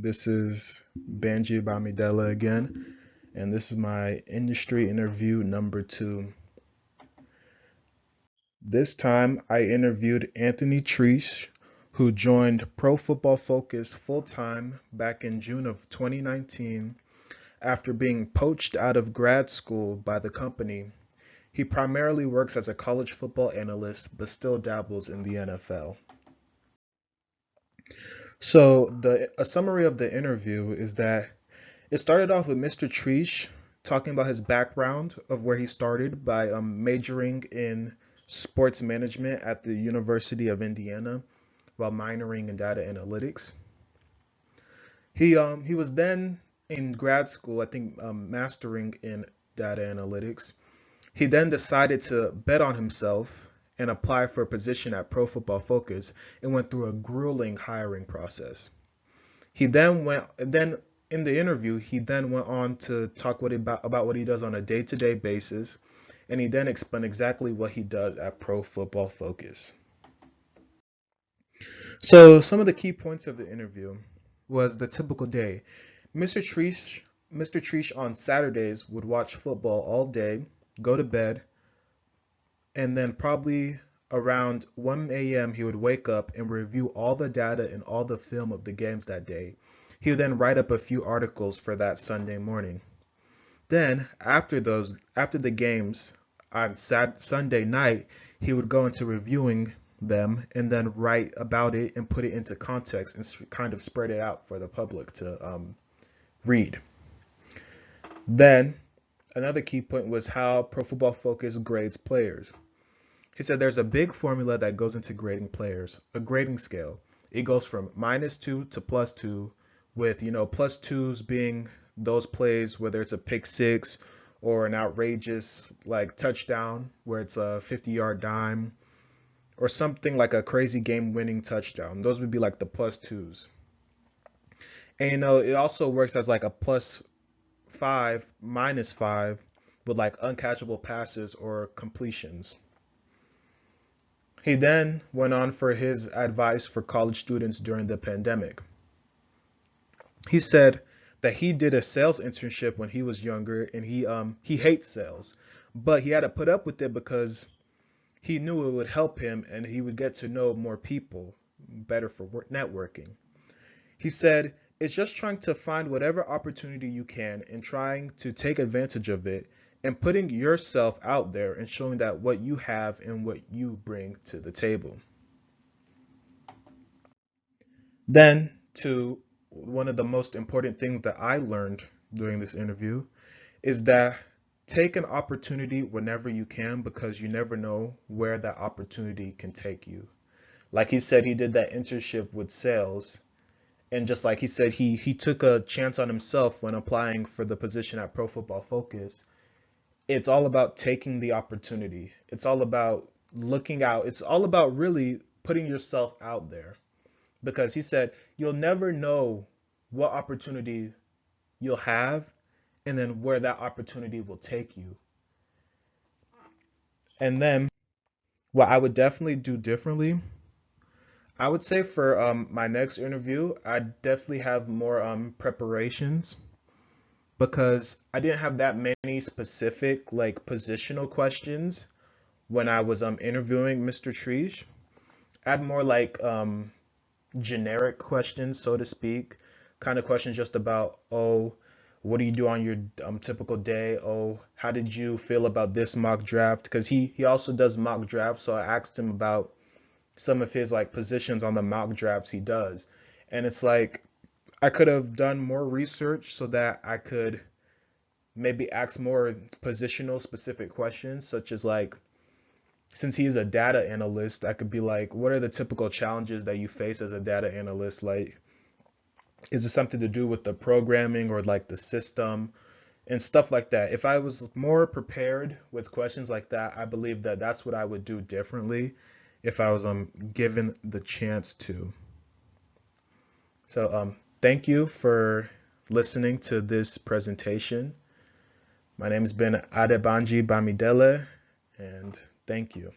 This is Banji Bamidele again, and this is my industry interview number 2. This time I interviewed Anthony Treesh, who joined Pro Football Focus full time back in June of 2019 after being poached out of grad school by the company. He primarily works as a college football analyst, but still dabbles in the NFL. So, a summary of the interview is that it started off with Mr. Treesh talking about his background of where he started by majoring in sports management at the University of Indiana while minoring in data analytics. He was then in grad school, I think, mastering in data analytics. He then decided to bet on himself and apply for a position at Pro Football Focus and went through a grueling hiring process. Then in the interview, he then went on to talk about what he does on a day-to-day basis, and he then explained exactly what he does at Pro Football Focus. So some of the key points of the interview was the typical day. Mr. Treesh, Mr. Treesh on Saturdays would watch football all day, go to bed, and then probably around 1 a.m. he would wake up and review all the data and all the film of the games that day. He would then write up a few articles for that Sunday morning. Then after the games on Sunday night, he would go into reviewing them and then write about it and put it into context and kind of spread it out for the public to read. Then another key point was how Pro Football Focus grades players. He said there's a big formula that goes into grading players, a grading scale. It goes from -2 to +2, with +2s being those plays whether it's a pick six or an outrageous like touchdown where it's a 50-yard dime or something like a crazy game-winning touchdown. Those would be like the +2s. And it also works as like a +5, -5 with like uncatchable passes or completions. He then went on for his advice for college students during the pandemic. He said that he did a sales internship when he was younger and he hates sales, but he had to put up with it because he knew it would help him and he would get to know more people, better for networking. He said it's just trying to find whatever opportunity you can and trying to take advantage of it and putting yourself out there and showing that what you have and what you bring to the table. Then, to one of the most important things that I learned during this interview is that take an opportunity whenever you can because you never know where that opportunity can take you. Like he said, he did that internship with sales. And just like he said, he took a chance on himself when applying for the position at Pro Football Focus. It's all about taking the opportunity. It's all about looking out. It's all about really putting yourself out there because he said you'll never know what opportunity you'll have and then where that opportunity will take you. And then what I would definitely do differently, I would say for my next interview, I definitely have more preparations because I didn't have that many specific like positional questions when I was interviewing Mr. Treesh. I had more like generic questions, so to speak, kind of questions just about, oh, what do you do on your typical day? Oh, how did you feel about this mock draft? Because he also does mock drafts, so I asked him about some of his like positions on the mock drafts he does, and it's like I could have done more research so that I could maybe ask more positional specific questions, such as like since he's a data analyst, I could be like, what are the typical challenges that you face as a data analyst? Like, is it something to do with the programming or like the system and stuff like that? If I was more prepared with questions like that, I believe that that's what I would do differently if I was given the chance to. So thank you for listening to this presentation. My name has been Adebanji Bamidele, and thank you.